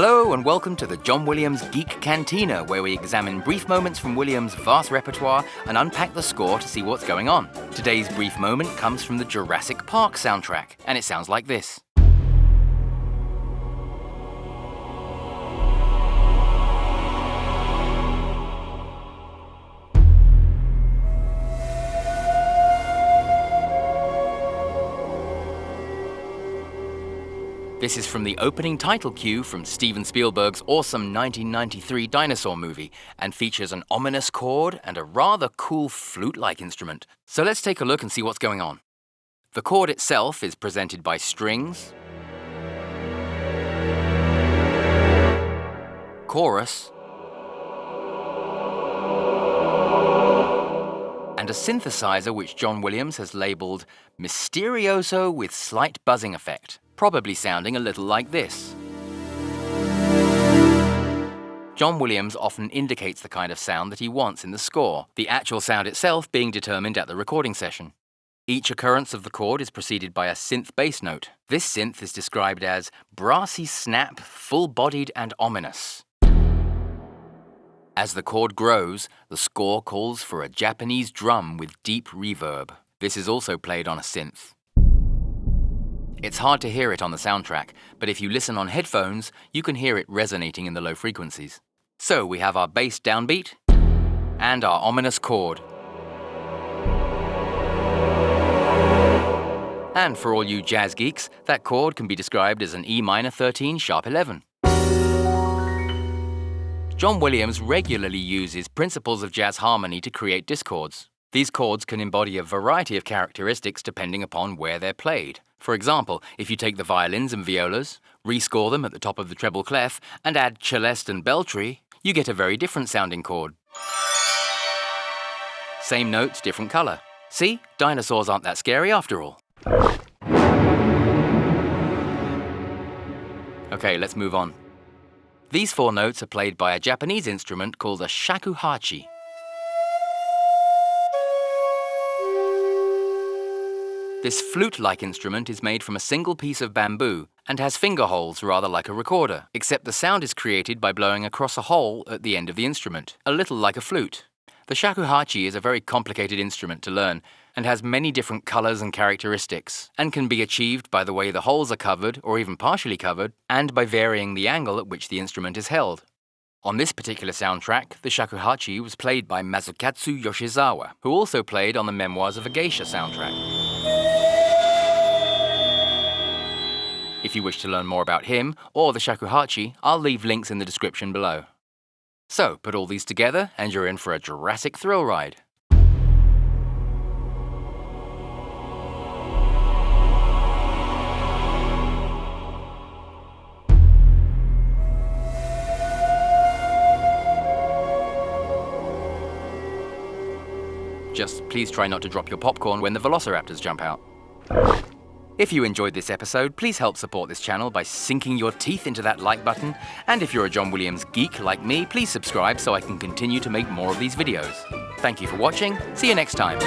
Hello and welcome to the John Williams Geek Cantina, where we examine brief moments from Williams' vast repertoire and unpack the score to see what's going on. Today's brief moment comes from the Jurassic Park soundtrack, and it sounds like this. This is from the opening title cue from Steven Spielberg's awesome 1993 dinosaur movie and features an ominous chord and a rather cool flute-like instrument. So let's take a look and see what's going on. The chord itself is presented by strings, chorus, and a synthesizer which John Williams has labeled Mysterioso with slight buzzing effect, probably sounding a little like this. John Williams often indicates the kind of sound that he wants in the score, the actual sound itself being determined at the recording session. Each occurrence of the chord is preceded by a synth bass note. This synth is described as brassy snap, full-bodied and ominous. As the chord grows, the score calls for a Japanese drum with deep reverb. This is also played on a synth. It's hard to hear it on the soundtrack, but if you listen on headphones, you can hear it resonating in the low frequencies. So we have our bass downbeat and our ominous chord. And for all you jazz geeks, that chord can be described as an E minor 13 sharp 11. John Williams regularly uses principles of jazz harmony to create discords. These chords can embody a variety of characteristics depending upon where they're played. For example, if you take the violins and violas, rescore them at the top of the treble clef, and add celeste and belltree, you get a very different sounding chord. Same notes, different color. See? Dinosaurs aren't that scary after all. Okay, let's move on. These four notes are played by a Japanese instrument called a Shakuhachi. This flute-like instrument is made from a single piece of bamboo and has finger holes rather like a recorder, except the sound is created by blowing across a hole at the end of the instrument, a little like a flute. The shakuhachi is a very complicated instrument to learn and has many different colors and characteristics, and can be achieved by the way the holes are covered or even partially covered, and by varying the angle at which the instrument is held. On this particular soundtrack, the shakuhachi was played by Mazakazu Yoshizawa, who also played on the Memoirs of a Geisha soundtrack. If you wish to learn more about him or the shakuhachi, I'll leave links in the description below. So, put all these together and you're in for a Jurassic thrill ride. Just please try not to drop your popcorn when the velociraptors jump out. If you enjoyed this episode, please help support this channel by sinking your teeth into that like button. And if you're a John Williams geek like me, please subscribe so I can continue to make more of these videos. Thank you for watching. See you next time.